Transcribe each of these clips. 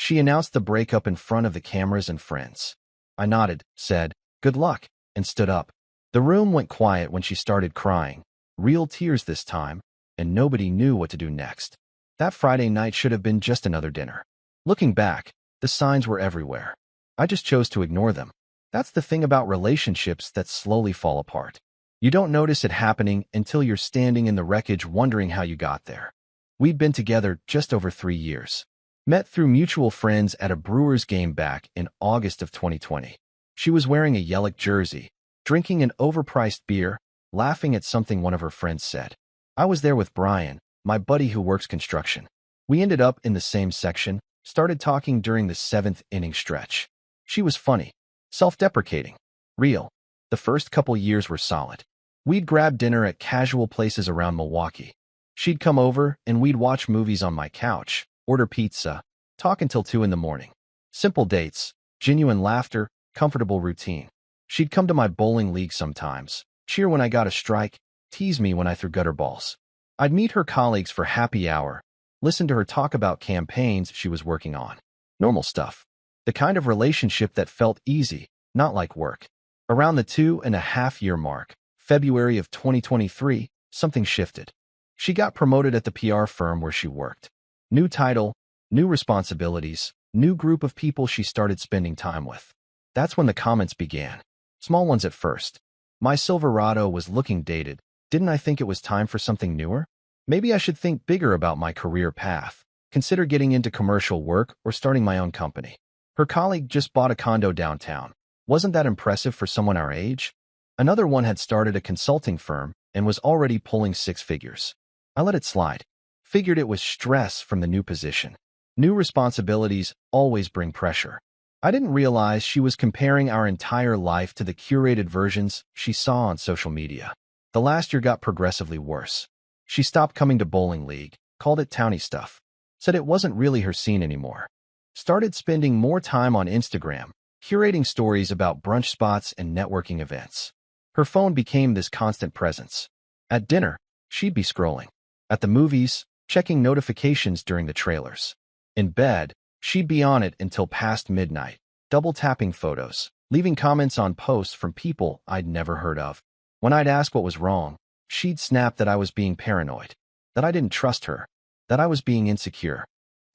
She announced the breakup in front of the cameras and friends. I nodded, said, "Good luck," and stood up. The room went quiet when she started crying, real tears this time, and nobody knew what to do next. That Friday night should have been just another dinner. Looking back, the signs were everywhere. I just chose to ignore them. That's the thing about relationships that slowly fall apart. You don't notice it happening until you're standing in the wreckage wondering how you got there. We'd been together just over 3 years. Met through mutual friends at a Brewers game back in August of 2020. She was wearing a yellow jersey, drinking an overpriced beer, laughing at something one of her friends said. I was there with Brian, my buddy who works construction. We ended up in the same section, started talking during the 7th inning stretch. She was funny, self-deprecating, real. The first couple years were solid. We'd grab dinner at casual places around Milwaukee. She'd come over and we'd watch movies on my couch, order pizza, talk until 2 in the morning. Simple dates, genuine laughter, comfortable routine. She'd come to my bowling league sometimes, cheer when I got a strike, tease me when I threw gutter balls. I'd meet her colleagues for happy hour, listen to her talk about campaigns she was working on. Normal stuff. The kind of relationship that felt easy, not like work. Around the 2.5-year mark, February of 2023, something shifted. She got promoted at the PR firm where she worked. New title, new responsibilities, new group of people she started spending time with. That's when the comments began. Small ones at first. My Silverado was looking dated. Didn't I think it was time for something newer? Maybe I should think bigger about my career path. Consider getting into commercial work or starting my own company. Her colleague just bought a condo downtown. Wasn't that impressive for someone our age? Another one had started a consulting firm and was already pulling 6 figures. I let it slide. Figured it was stress from the new position. New responsibilities always bring pressure. I didn't realize she was comparing our entire life to the curated versions she saw on social media. The last year got progressively worse. She stopped coming to bowling league, called it towny stuff, said it wasn't really her scene anymore. Started spending more time on Instagram, curating stories about brunch spots and networking events. Her phone became this constant presence. At dinner, she'd be scrolling. At the movies, checking notifications during the trailers. In bed, she'd be on it until past midnight, double-tapping photos, leaving comments on posts from people I'd never heard of. When I'd ask what was wrong, she'd snap that I was being paranoid, that I didn't trust her, that I was being insecure.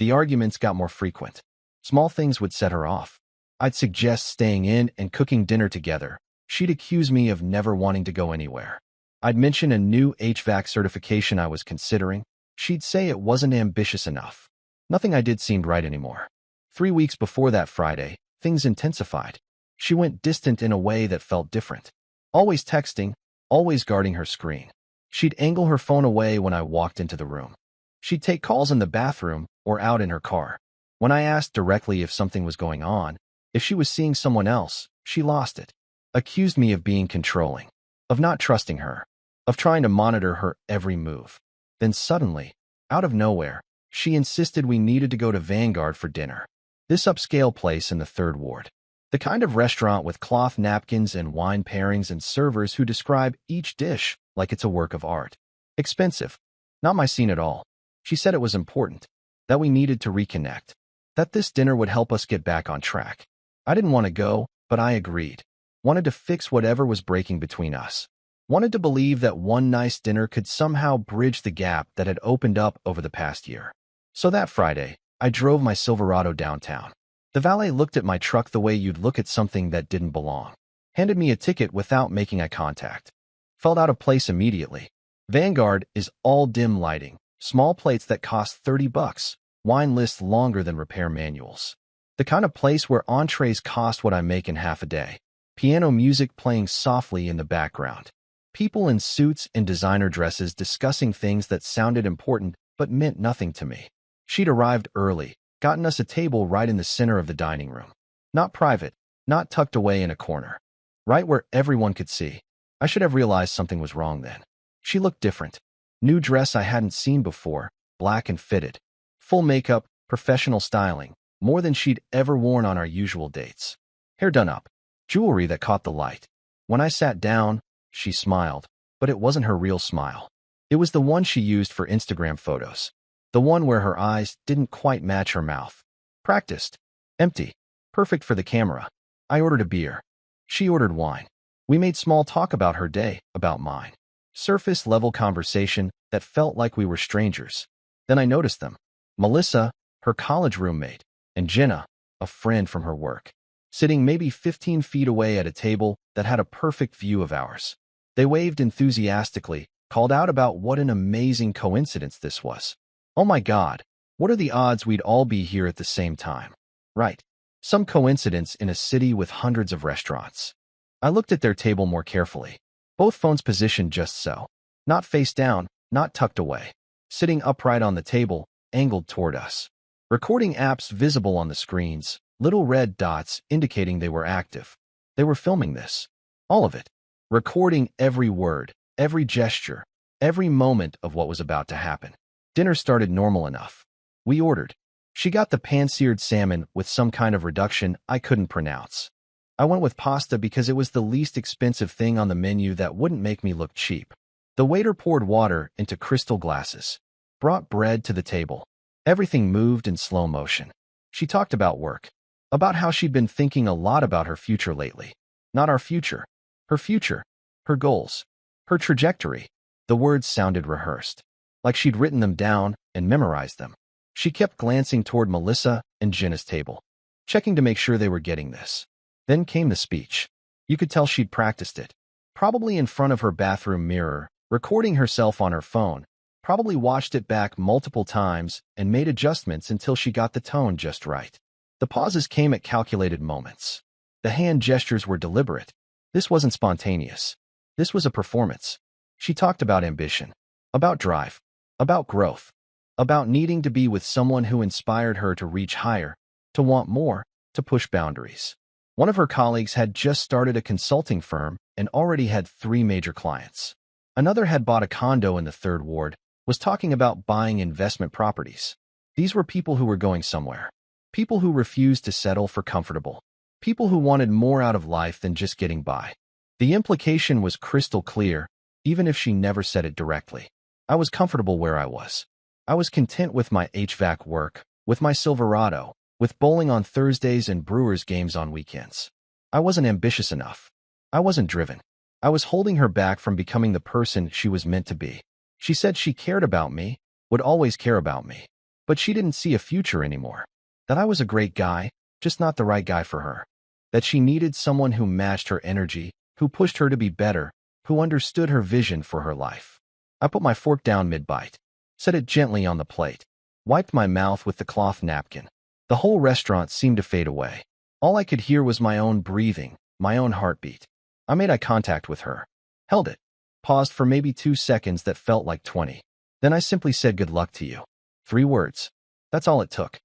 The arguments got more frequent. Small things would set her off. I'd suggest staying in and cooking dinner together. She'd accuse me of never wanting to go anywhere. I'd mention a new HVAC certification I was considering. She'd say it wasn't ambitious enough. Nothing I did seemed right anymore. 3 weeks before that Friday, things intensified. She went distant in a way that felt different. Always texting, always guarding her screen. She'd angle her phone away when I walked into the room. She'd take calls in the bathroom or out in her car. When I asked directly if something was going on, if she was seeing someone else, she lost it. Accused me of being controlling, of not trusting her, of trying to monitor her every move. Then suddenly, out of nowhere, she insisted we needed to go to Vanguard for dinner. This upscale place in the 3rd Ward. The kind of restaurant with cloth napkins and wine pairings and servers who describe each dish like it's a work of art. Expensive. Not my scene at all. She said it was important, that we needed to reconnect, that this dinner would help us get back on track. I didn't want to go, but I agreed. Wanted to fix whatever was breaking between us. Wanted to believe that one nice dinner could somehow bridge the gap that had opened up over the past year. So that Friday, I drove my Silverado downtown. The valet looked at my truck the way you'd look at something that didn't belong. Handed me a ticket without making eye contact. Felt out of place immediately. Vanguard is all dim lighting, small plates that cost $30, wine lists longer than repair manuals. The kind of place where entrees cost what I make in half a day. Piano music playing softly in the background. People in suits and designer dresses discussing things that sounded important but meant nothing to me. She'd arrived early, gotten us a table right in the center of the dining room. Not private, not tucked away in a corner. Right where everyone could see. I should have realized something was wrong then. She looked different. New dress I hadn't seen before, black and fitted. Full makeup, professional styling, more than she'd ever worn on our usual dates. Hair done up. Jewelry that caught the light. When I sat down, she smiled, but it wasn't her real smile. It was the one she used for Instagram photos. The one where her eyes didn't quite match her mouth. Practiced. Empty. Perfect for the camera. I ordered a beer. She ordered wine. We made small talk about her day, about mine. Surface-level conversation that felt like we were strangers. Then I noticed them. Melissa, her college roommate, and Jenna, a friend from her work, sitting maybe 15 feet away at a table that had a perfect view of ours. They waved enthusiastically, called out about what an amazing coincidence this was. Oh my God, what are the odds we'd all be here at the same time? Right. Some coincidence in a city with hundreds of restaurants. I looked at their table more carefully. Both phones positioned just so. Not face down, not tucked away. Sitting upright on the table, angled toward us. Recording apps visible on the screens, little red dots indicating they were active. They were filming this. All of it. Recording every word, every gesture, every moment of what was about to happen. Dinner started normal enough. We ordered. She got the pan-seared salmon with some kind of reduction I couldn't pronounce. I went with pasta because it was the least expensive thing on the menu that wouldn't make me look cheap. The waiter poured water into crystal glasses, brought bread to the table. Everything moved in slow motion. She talked about work, about how she'd been thinking a lot about her future lately. Not our future. Her future. Her goals. Her trajectory. The words sounded rehearsed, like she'd written them down and memorized them. She kept glancing toward Melissa and Jenna's table, checking to make sure they were getting this. Then came the speech. You could tell she'd practiced it. Probably in front of her bathroom mirror, recording herself on her phone, probably watched it back multiple times and made adjustments until she got the tone just right. The pauses came at calculated moments. The hand gestures were deliberate. This wasn't spontaneous. This was a performance. She talked about ambition, about drive, about growth, about needing to be with someone who inspired her to reach higher, to want more, to push boundaries. One of her colleagues had just started a consulting firm and already had 3 major clients. Another had bought a condo in the 3rd ward, was talking about buying investment properties. These were people who were going somewhere. People who refused to settle for comfortable. People who wanted more out of life than just getting by. The implication was crystal clear, even if she never said it directly. I was comfortable where I was. I was content with my HVAC work, with my Silverado, with bowling on Thursdays and Brewers games on weekends. I wasn't ambitious enough. I wasn't driven. I was holding her back from becoming the person she was meant to be. She said she cared about me, would always care about me, but she didn't see a future anymore. That I was a great guy, just not the right guy for her. That she needed someone who matched her energy, who pushed her to be better, who understood her vision for her life. I put my fork down mid-bite, set it gently on the plate, wiped my mouth with the cloth napkin. The whole restaurant seemed to fade away. All I could hear was my own breathing, my own heartbeat. I made eye contact with her, held it, paused for maybe 2 seconds that felt like 20. Then I simply said good luck to you. 3 words. That's all it took.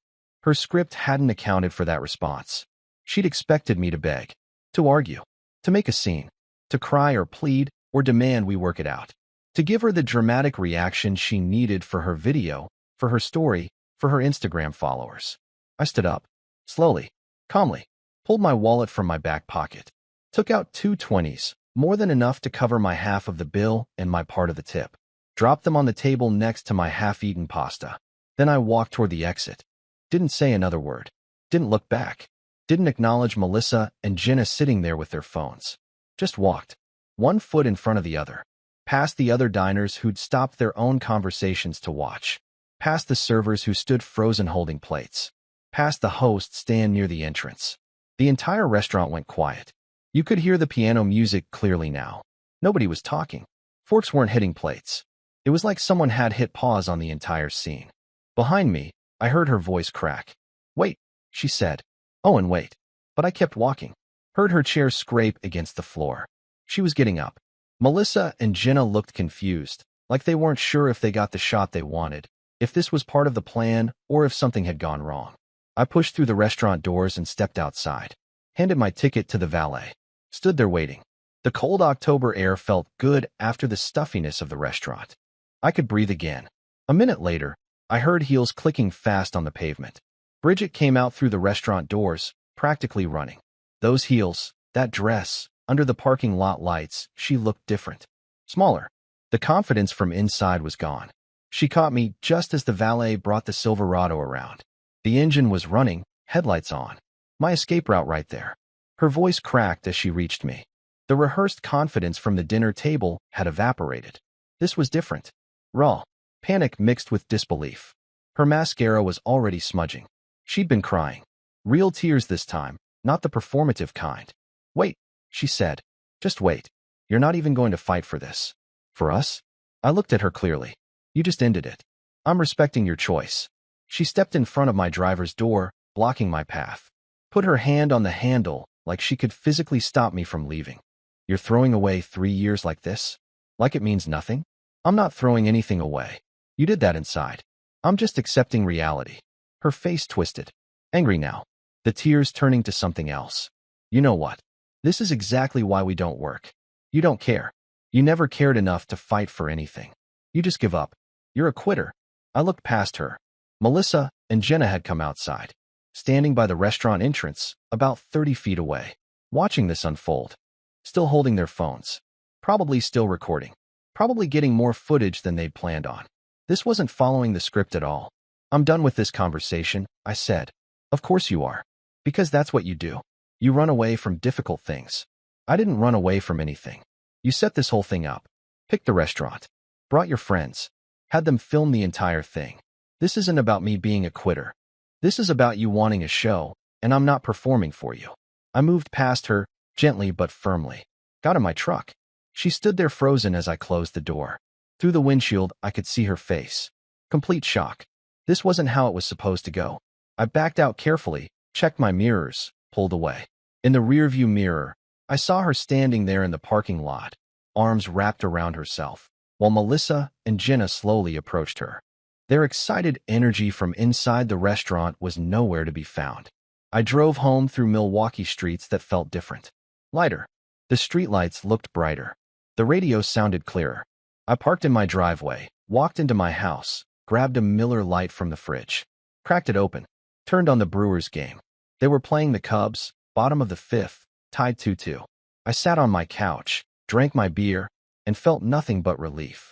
Her script hadn't accounted for that response. She'd expected me to beg, to argue, to make a scene, to cry or plead or demand we work it out, to give her the dramatic reaction she needed for her video, for her story, for her Instagram followers. I stood up, slowly, calmly, pulled my wallet from my back pocket, took out 2 20s, more than enough to cover my half of the bill and my part of the tip, dropped them on the table next to my half-eaten pasta. Then I walked toward the exit. Didn't say another word. Didn't look back. Didn't acknowledge Melissa and Jenna sitting there with their phones. Just walked, 1 foot in front of the other, past the other diners who'd stopped their own conversations to watch, past the servers who stood frozen holding plates, past the host stand near the entrance. The entire restaurant went quiet. You could hear the piano music clearly now. Nobody was talking. Forks weren't hitting plates. It was like someone had hit pause on the entire scene. Behind me, I heard her voice crack. Wait, she said. Oh, and wait. But I kept walking. Heard her chair scrape against the floor. She was getting up. Melissa and Jenna looked confused, like they weren't sure if they got the shot they wanted, if this was part of the plan or if something had gone wrong. I pushed through the restaurant doors and stepped outside. Handed my ticket to the valet. Stood there waiting. The cold October air felt good after the stuffiness of the restaurant. I could breathe again. A minute later, I heard heels clicking fast on the pavement. Bridget came out through the restaurant doors, practically running. Those heels, that dress, under the parking lot lights, she looked different. Smaller. The confidence from inside was gone. She caught me just as the valet brought the Silverado around. The engine was running, headlights on. My escape route right there. Her voice cracked as she reached me. The rehearsed confidence from the dinner table had evaporated. This was different. Raw. Panic mixed with disbelief. Her mascara was already smudging. She'd been crying. Real tears this time, not the performative kind. Wait, she said. Just wait. You're not even going to fight for this. For us? I looked at her clearly. You just ended it. I'm respecting your choice. She stepped in front of my driver's door, blocking my path. Put her hand on the handle, like she could physically stop me from leaving. You're throwing away 3 years like this? Like it means nothing? I'm not throwing anything away. You did that inside. I'm just accepting reality. Her face twisted. Angry now. The tears turning to something else. You know what? This is exactly why we don't work. You don't care. You never cared enough to fight for anything. You just give up. You're a quitter. I looked past her. Melissa and Jenna had come outside, standing by the restaurant entrance, about 30 feet away, watching this unfold. Still holding their phones. Probably still recording. Probably getting more footage than they'd planned on. This wasn't following the script at all. I'm done with this conversation, I said. Of course you are. Because that's what you do. You run away from difficult things. I didn't run away from anything. You set this whole thing up. Picked the restaurant. Brought your friends. Had them film the entire thing. This isn't about me being a quitter. This is about you wanting a show, and I'm not performing for you. I moved past her, gently but firmly. Got in my truck. She stood there frozen as I closed the door. Through the windshield, I could see her face. Complete shock. This wasn't how it was supposed to go. I backed out carefully, checked my mirrors, pulled away. In the rearview mirror, I saw her standing there in the parking lot, arms wrapped around herself, while Melissa and Jenna slowly approached her. Their excited energy from inside the restaurant was nowhere to be found. I drove home through Milwaukee streets that felt different. Lighter. The streetlights looked brighter. The radio sounded clearer. I parked in my driveway, walked into my house, grabbed a Miller Lite from the fridge, cracked it open, turned on the Brewers game. They were playing the Cubs, bottom of the fifth, tied 2-2. I sat on my couch, drank my beer, and felt nothing but relief.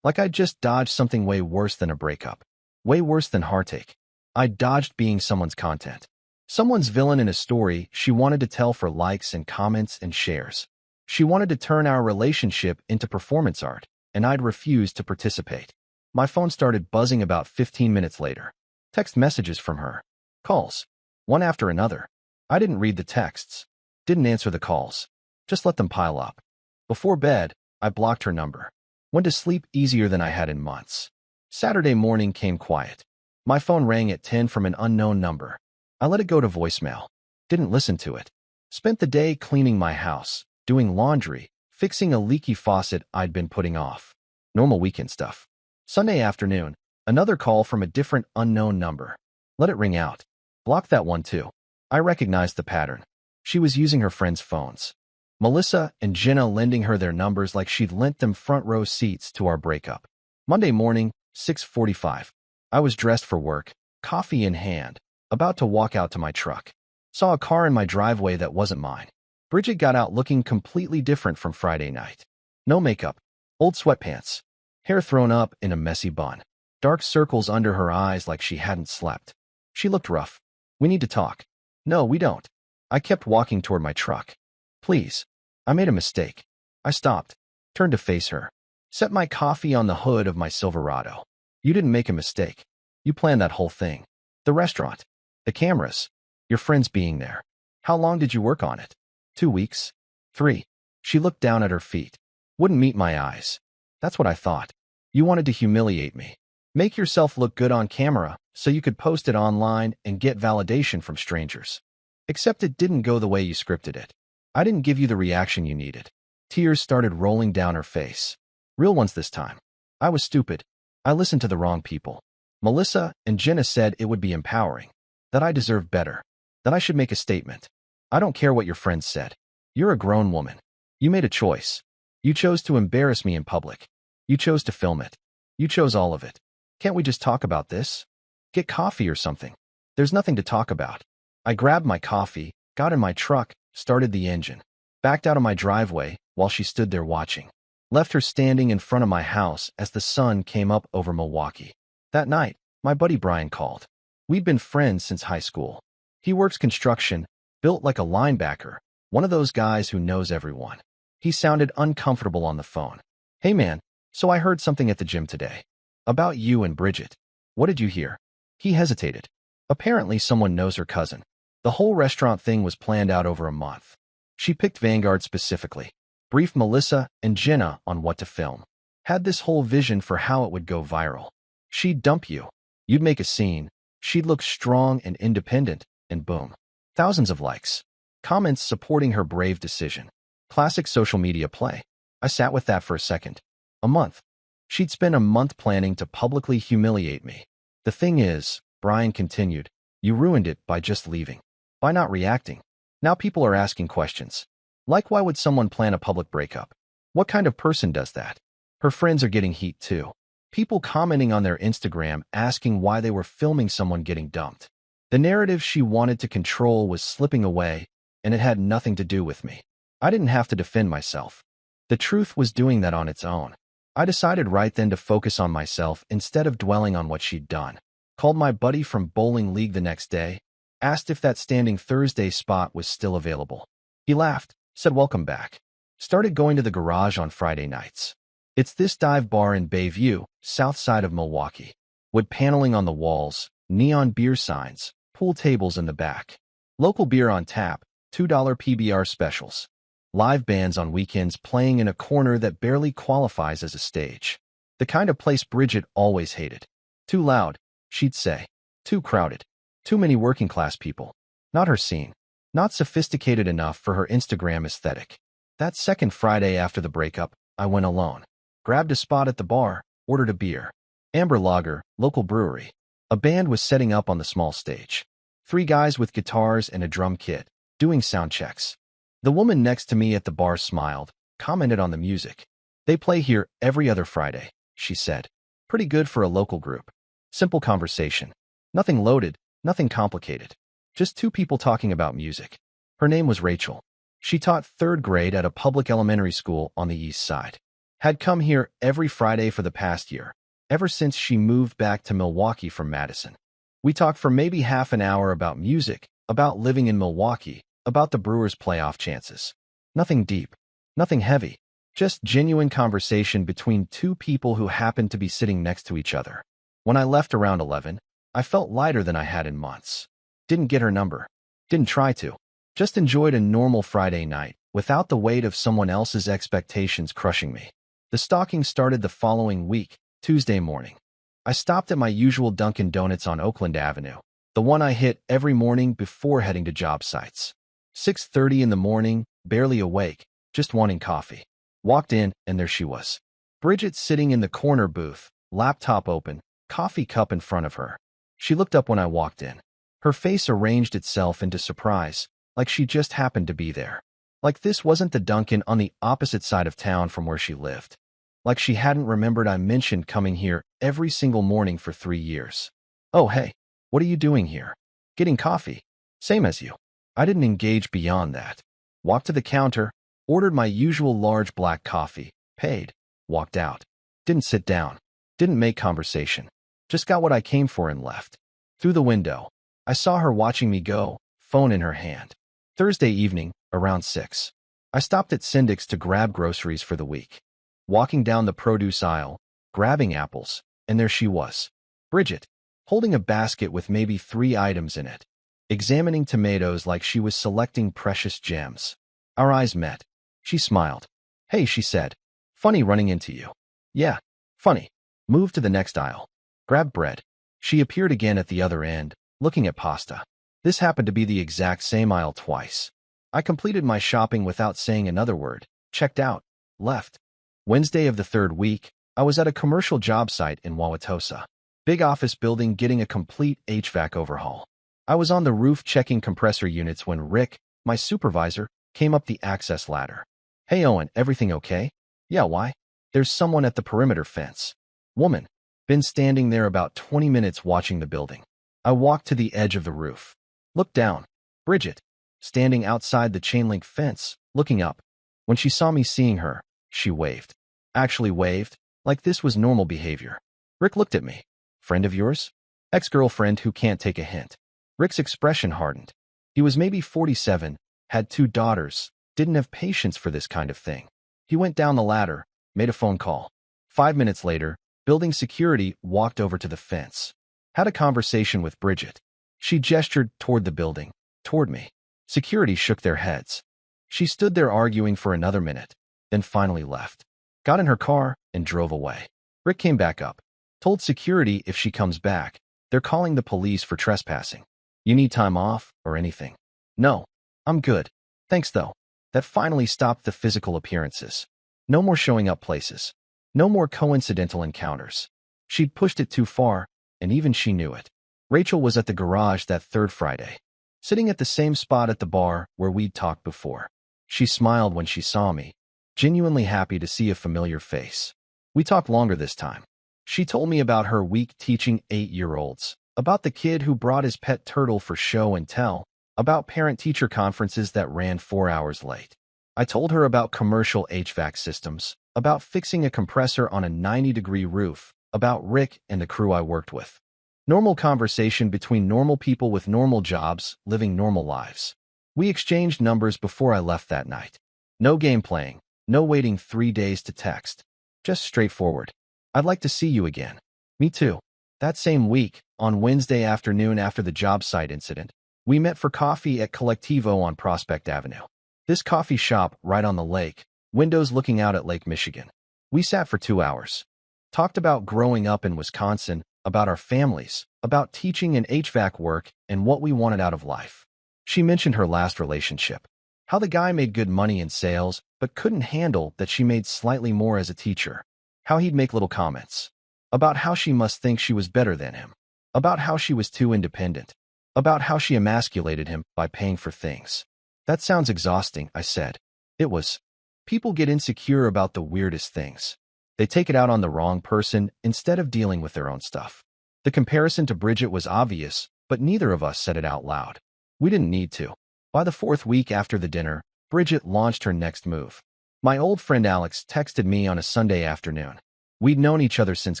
Like I'd just dodged something way worse than a breakup. Way worse than heartache. I dodged being someone's content. Someone's villain in a story she wanted to tell for likes and comments and shares. She wanted to turn our relationship into performance art, and I'd refused to participate. My phone started buzzing about 15 minutes later. Text messages from her. Calls. One after another. I didn't read the texts. Didn't answer the calls. Just let them pile up. Before bed, I blocked her number. Went to sleep easier than I had in months. Saturday morning came quiet. My phone rang at 10 from an unknown number. I let it go to voicemail. Didn't listen to it. Spent the day cleaning my house, doing laundry, fixing a leaky faucet I'd been putting off. Normal weekend stuff. Sunday afternoon, another call from a different unknown number. Let it ring out. Blocked that one too. I recognized the pattern. She was using her friends' phones. Melissa and Jenna lending her their numbers like she'd lent them front row seats to our breakup. Monday morning, 6:45. I was dressed for work, coffee in hand, about to walk out to my truck. Saw a car in my driveway that wasn't mine. Bridget got out looking completely different from Friday night. No makeup, old sweatpants, hair thrown up in a messy bun, dark circles under her eyes like she hadn't slept. She looked rough. We need to talk. No, we don't. I kept walking toward my truck. Please. I made a mistake. I stopped, turned to face her. Set my coffee on the hood of my Silverado. You didn't make a mistake. You planned that whole thing. The restaurant. The cameras. Your friends being there. How long did you work on it? 2 weeks? 3. She looked down at her feet. Wouldn't meet my eyes. That's what I thought. You wanted to humiliate me. Make yourself look good on camera so you could post it online and get validation from strangers. Except it didn't go the way you scripted it. I didn't give you the reaction you needed. Tears started rolling down her face. Real ones this time. I was stupid. I listened to the wrong people. Melissa and Jenna said it would be empowering. That I deserved better. That I should make a statement. I don't care what your friends said. You're a grown woman. You made a choice. You chose to embarrass me in public. You chose to film it. You chose all of it. Can't we just talk about this? Get coffee or something. There's nothing to talk about. I grabbed my coffee, got in my truck, started the engine, backed out of my driveway while she stood there watching. Left her standing in front of my house as the sun came up over Milwaukee. That night, my buddy Brian called. We'd been friends since high school. He works construction, built like a linebacker, one of those guys who knows everyone. He sounded uncomfortable on the phone. Hey man, so I heard something at the gym today. About you and Bridget. What did you hear? He hesitated. Apparently someone knows her cousin. The whole restaurant thing was planned out over a month. She picked Vanguard specifically, briefed Melissa and Jenna on what to film. Had this whole vision for how it would go viral. She'd dump you. You'd make a scene. She'd look strong and independent, and boom. Thousands of likes. Comments supporting her brave decision. Classic social media play. I sat with that for a second. A month. She'd spent a month planning to publicly humiliate me. The thing is, Brian continued, you ruined it by just leaving. By not reacting. Now people are asking questions. Like, why would someone plan a public breakup? What kind of person does that? Her friends are getting heat too. People commenting on their Instagram asking why they were filming someone getting dumped. The narrative she wanted to control was slipping away, and it had nothing to do with me. I didn't have to defend myself. The truth was doing that on its own. I decided right then to focus on myself instead of dwelling on what she'd done. Called my buddy from bowling league the next day, asked if that standing Thursday spot was still available. He laughed, said welcome back. Started going to the garage on Friday nights. It's this dive bar in Bayview, south side of Milwaukee. Wood paneling on the walls, neon beer signs, pool tables in the back. Local beer on tap, $2 PBR specials. Live bands on weekends playing in a corner that barely qualifies as a stage. The kind of place Bridget always hated. Too loud, she'd say. Too crowded. Too many working class people. Not her scene. Not sophisticated enough for her Instagram aesthetic. That second Friday after the breakup, I went alone. Grabbed a spot at the bar, ordered a beer. Amber Lager, local brewery. A band was setting up on the small stage. 3 guys with guitars and a drum kit, doing sound checks. The woman next to me at the bar smiled, commented on the music. They play here every other Friday, she said. Pretty good for a local group. Simple conversation. Nothing loaded, nothing complicated. Just 2 people talking about music. Her name was Rachel. She taught 3rd grade at a public elementary school on the east side. Had come here every Friday for the past year, ever since she moved back to Milwaukee from Madison. We talked for maybe half an hour about music, about living in Milwaukee, about the Brewers' playoff chances. Nothing deep, nothing heavy, just genuine conversation between 2 people who happened to be sitting next to each other. When I left around 11, I felt lighter than I had in months. Didn't get her number. Didn't try to. Just enjoyed a normal Friday night, without the weight of someone else's expectations crushing me. The stalking started the following week, Tuesday morning. I stopped at my usual Dunkin' Donuts on Oakland Avenue, the one I hit every morning before heading to job sites. 6:30 in the morning, barely awake, just wanting coffee. Walked in, and there she was. Bridget sitting in the corner booth, laptop open, coffee cup in front of her. She looked up when I walked in. Her face arranged itself into surprise, like she just happened to be there. Like this wasn't the Dunkin' on the opposite side of town from where she lived. Like she hadn't remembered I mentioned coming here every single morning for 3 years. Oh hey, what are you doing here? Getting coffee. Same as you. I didn't engage beyond that. Walked to the counter, ordered my usual large black coffee, paid, walked out. Didn't sit down. Didn't make conversation. Just got what I came for and left. Through the window, I saw her watching me go, phone in her hand. Thursday evening, around 6. I stopped at Syndic's to grab groceries for the week. Walking down the produce aisle, grabbing apples, and there she was. Bridget, holding a basket with maybe 3 items in it, examining tomatoes like she was selecting precious gems. Our eyes met. She smiled. Hey, she said. Funny running into you. Yeah, funny. Moved to the next aisle. Grabbed bread. She appeared again at the other end, looking at pasta. This happened to be the exact same aisle twice. I completed my shopping without saying another word, checked out, left. Wednesday of the 3rd week, I was at a commercial job site in Wauwatosa. Big office building getting a complete HVAC overhaul. I was on the roof checking compressor units when Rick, my supervisor, came up the access ladder. Hey Owen, everything okay? Yeah, why? There's someone at the perimeter fence. Woman. Been standing there about 20 minutes watching the building. I walked to the edge of the roof. Looked down. Bridget. Standing outside the chain-link fence, looking up. When she saw me seeing her, she waved. Actually waved, like this was normal behavior. Rick looked at me. Friend of yours? Ex-girlfriend who can't take a hint. Rick's expression hardened. He was maybe 47, had 2 daughters, didn't have patience for this kind of thing. He went down the ladder, made a phone call. 5 minutes later, building security walked over to the fence. Had a conversation with Bridget. She gestured toward the building, toward me. Security shook their heads. She stood there arguing for another minute, then finally left. Got in her car and drove away. Rick came back up. Told security if she comes back, they're calling the police for trespassing. You need time off or anything? No, I'm good. Thanks though. That finally stopped the physical appearances. No more showing up places. No more coincidental encounters. She'd pushed it too far, and even she knew it. Rachel was at the garage that 3rd Friday, sitting at the same spot at the bar where we'd talked before. She smiled when she saw me, genuinely happy to see a familiar face. We talked longer this time. She told me about her week teaching 8-year-olds, about the kid who brought his pet turtle for show and tell, about parent-teacher conferences that ran 4 hours late. I told her about commercial HVAC systems, about fixing a compressor on a 90-degree roof, about Rick and the crew I worked with. Normal conversation between normal people with normal jobs, living normal lives. We exchanged numbers before I left that night. No game playing, no waiting 3 days to text. Just straightforward. I'd like to see you again. Me too. That same week, on Wednesday afternoon after the job site incident, we met for coffee at Collectivo on Prospect Avenue. This coffee shop right on the lake, windows looking out at Lake Michigan. We sat for 2 hours. Talked about growing up in Wisconsin, about our families, about teaching and HVAC work, and what we wanted out of life. She mentioned her last relationship. How the guy made good money in sales, but couldn't handle that she made slightly more as a teacher. How he'd make little comments. About how she must think she was better than him. About how she was too independent. About how she emasculated him by paying for things. That sounds exhausting, I said. It was. People get insecure about the weirdest things. They take it out on the wrong person instead of dealing with their own stuff. The comparison to Bridget was obvious, but neither of us said it out loud. We didn't need to. By the 4th week after the dinner, Bridget launched her next move. My old friend Alex texted me on a Sunday afternoon. We'd known each other since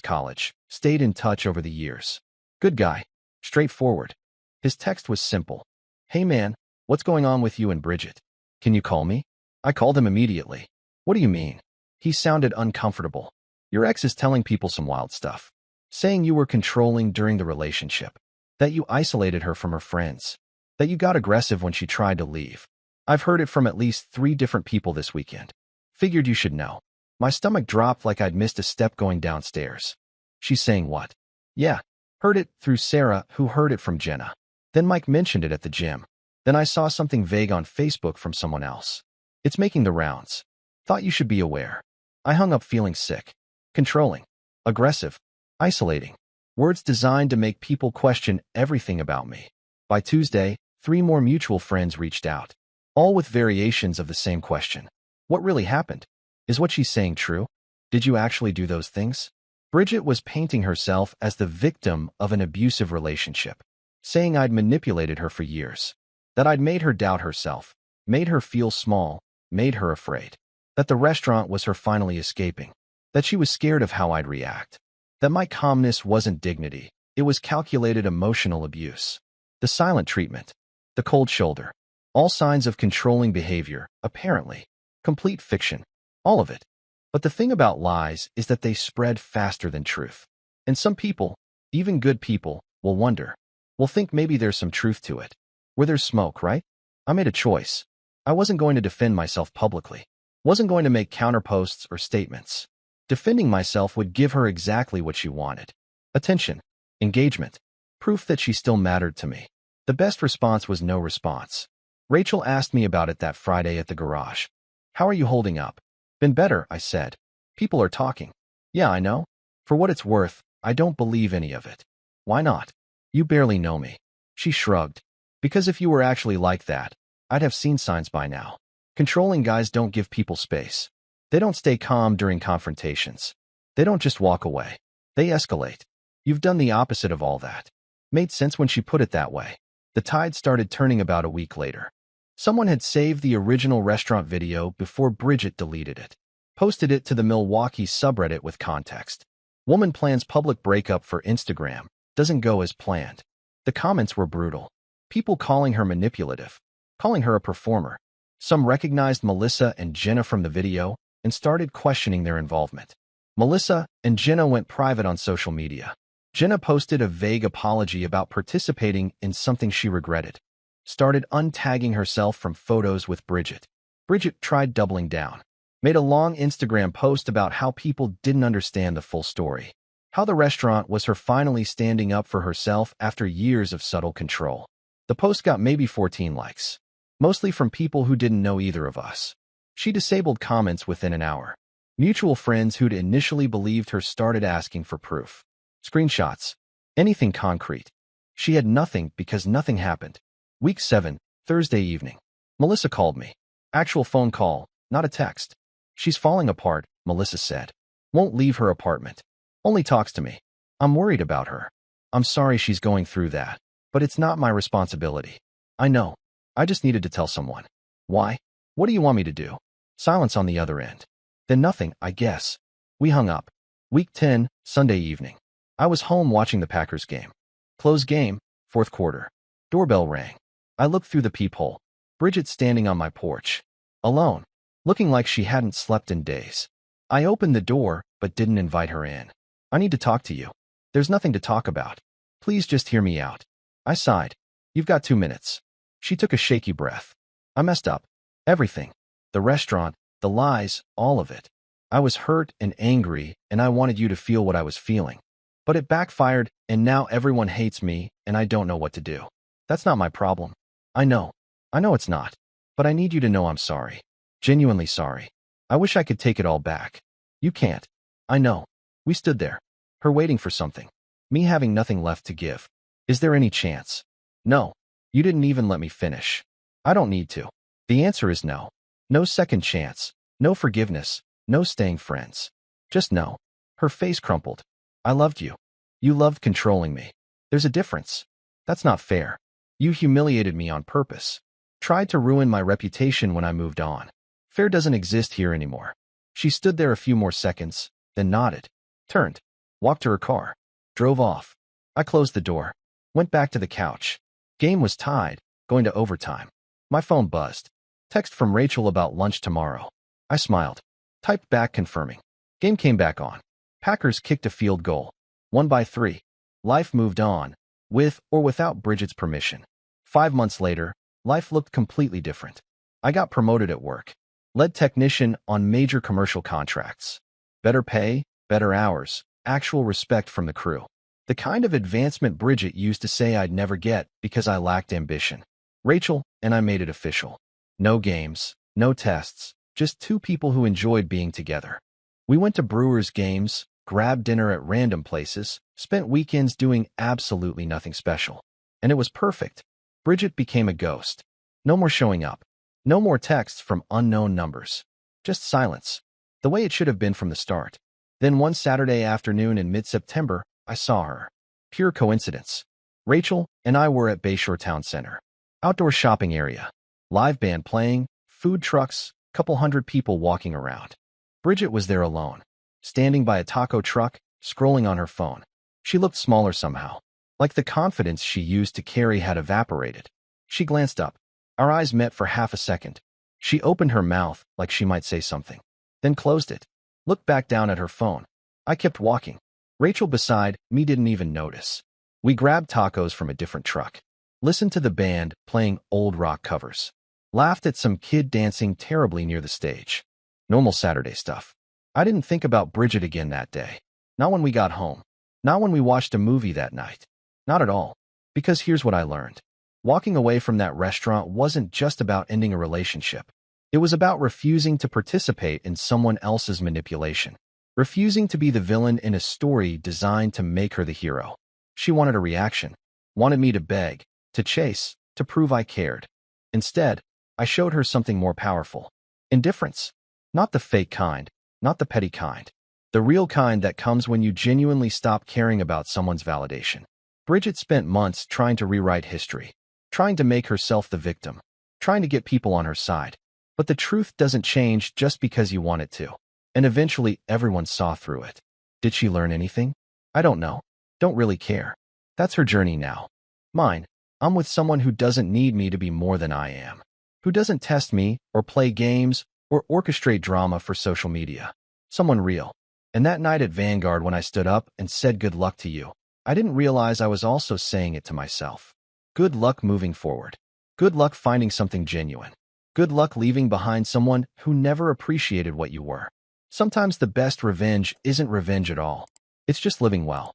college, stayed in touch over the years. Good guy. Straightforward. His text was simple. Hey man, what's going on with you and Bridget? Can you call me? I called him immediately. What do you mean? He sounded uncomfortable. Your ex is telling people some wild stuff. Saying you were controlling during the relationship. That you isolated her from her friends. That you got aggressive when she tried to leave. I've heard it from at least 3 different people this weekend. Figured you should know. My stomach dropped like I'd missed a step going downstairs. She's saying what? Yeah. Heard it through Sarah, who heard it from Jenna. Then Mike mentioned it at the gym. Then I saw something vague on Facebook from someone else. It's making the rounds. Thought you should be aware. I hung up feeling sick. Controlling. Aggressive. Isolating. Words designed to make people question everything about me. By Tuesday, 3 more mutual friends reached out. All with variations of the same question. What really happened? Is what she's saying true? Did you actually do those things? Bridget was painting herself as the victim of an abusive relationship. Saying I'd manipulated her for years. That I'd made her doubt herself. Made her feel small. Made her afraid. That the restaurant was her finally escaping. That she was scared of how I'd react. That my calmness wasn't dignity. It was calculated emotional abuse. The silent treatment. The cold shoulder. All signs of controlling behavior, apparently. Complete fiction. All of it. But the thing about lies is that they spread faster than truth. And some people, even good people, will wonder. Will think maybe there's some truth to it. Where there's smoke, right? I made a choice. I wasn't going to defend myself publicly. Wasn't going to make counterposts or statements. Defending myself would give her exactly what she wanted. Attention. Engagement. Proof that she still mattered to me. The best response was no response. Rachel asked me about it that Friday at the garage. How are you holding up? Been better, I said. People are talking. Yeah, I know. For what it's worth, I don't believe any of it. Why not? You barely know me. She shrugged. Because if you were actually like that, I'd have seen signs by now. Controlling guys don't give people space. They don't stay calm during confrontations. They don't just walk away. They escalate. You've done the opposite of all that. Made sense when she put it that way. The tide started turning about a week later. Someone had saved the original restaurant video before Bridget deleted it. Posted it to the Milwaukee subreddit with context. Woman plans public breakup for Instagram. doesn't go as planned. The comments were brutal. People calling her manipulative, calling her a performer. Some recognized Melissa and Jenna from the video and started questioning their involvement. Melissa and Jenna went private on social media. Jenna posted a vague apology about participating in something she regretted. Started untagging herself from photos with Bridget. Bridget tried doubling down. Made a long Instagram post about how people didn't understand the full story. How the restaurant was her finally standing up for herself after years of subtle control. The post got maybe 14 likes. Mostly from people who didn't know either of us. She disabled comments within an hour. Mutual friends who'd initially believed her started asking for proof. Screenshots. Anything concrete. She had nothing because nothing happened. Week 7, Thursday evening. Melissa called me. Actual phone call, not a text. She's falling apart, Melissa said. Won't leave her apartment. Only talks to me. I'm worried about her. I'm sorry she's going through that, but it's not my responsibility. I know. I just needed to tell someone. Why? What do you want me to do? Silence on the other end. Then nothing, I guess. We hung up. Week 10, Sunday evening. I was home watching the Packers game. Close game, fourth quarter. Doorbell rang. I looked through the peephole. Bridget standing on my porch. Alone. Looking like she hadn't slept in days. I opened the door, but didn't invite her in. I need to talk to you. There's nothing to talk about. Please just hear me out. I sighed. You've got 2 minutes. She took a shaky breath. I messed up. Everything. The restaurant, the lies, all of it. I was hurt and angry, and I wanted you to feel what I was feeling. But it backfired, and now everyone hates me, and I don't know what to do. That's not my problem. I know. I know it's not. But I need you to know I'm sorry. Genuinely sorry. I wish I could take it all back. You can't. I know. We stood there. Her waiting for something. Me having nothing left to give. Is there any chance? No. You didn't even let me finish. I don't need to. The answer is no. No second chance. No forgiveness. No staying friends. Just no. Her face crumpled. I loved you. You loved controlling me. There's a difference. That's not fair. You humiliated me on purpose. Tried to ruin my reputation when I moved on. Fair doesn't exist here anymore. She stood there a few more seconds, then nodded. Turned. Walked to her car. Drove off. I closed the door. Went back to the couch. Game was tied, going to overtime. My phone buzzed. Text from Rachel about lunch tomorrow. I smiled. Typed back confirming. Game came back on. Packers kicked a field goal. Won by 3. Life moved on, with or without Bridget's permission. 5 months later, life looked completely different. I got promoted at work. Lead technician on major commercial contracts. Better pay, better hours, actual respect from the crew. The kind of advancement Bridget used to say I'd never get because I lacked ambition. Rachel and I made it official. No games, no tests, just 2 people who enjoyed being together. We went to Brewers games, grabbed dinner at random places, spent weekends doing absolutely nothing special. And it was perfect. Bridget became a ghost. No more showing up. No more texts from unknown numbers. Just silence. The way it should have been from the start. Then one Saturday afternoon in mid-September, I saw her. Pure coincidence. Rachel and I were at Bayshore Town Center. Outdoor shopping area. Live band playing, food trucks, couple hundred people walking around. Bridget was there alone. Standing by a taco truck, scrolling on her phone. She looked smaller somehow. Like the confidence she used to carry had evaporated. She glanced up. Our eyes met for half a second. She opened her mouth like she might say something. Then closed it. Looked back down at her phone. I kept walking. Rachel beside me didn't even notice. We grabbed tacos from a different truck. Listened to the band playing old rock covers. Laughed at some kid dancing terribly near the stage. Normal Saturday stuff. I didn't think about Bridget again that day. Not when we got home. Not when we watched a movie that night. Not at all. Because here's what I learned. Walking away from that restaurant wasn't just about ending a relationship. It was about refusing to participate in someone else's manipulation. Refusing to be the villain in a story designed to make her the hero. She wanted a reaction. Wanted me to beg, to chase, to prove I cared. Instead, I showed her something more powerful. Indifference. Not the fake kind. Not the petty kind. The real kind that comes when you genuinely stop caring about someone's validation. Bridget spent months trying to rewrite history. Trying to make herself the victim. Trying to get people on her side. But the truth doesn't change just because you want it to. And eventually everyone saw through it. Did she learn anything? I don't know. Don't really care. That's her journey now. Mine, I'm with someone who doesn't need me to be more than I am, who doesn't test me or play games or orchestrate drama for social media. Someone real. And that night at Vanguard when I stood up and said good luck to you, I didn't realize I was also saying it to myself. Good luck moving forward. Good luck finding something genuine. Good luck leaving behind someone who never appreciated what you were. Sometimes the best revenge isn't revenge at all. It's just living well.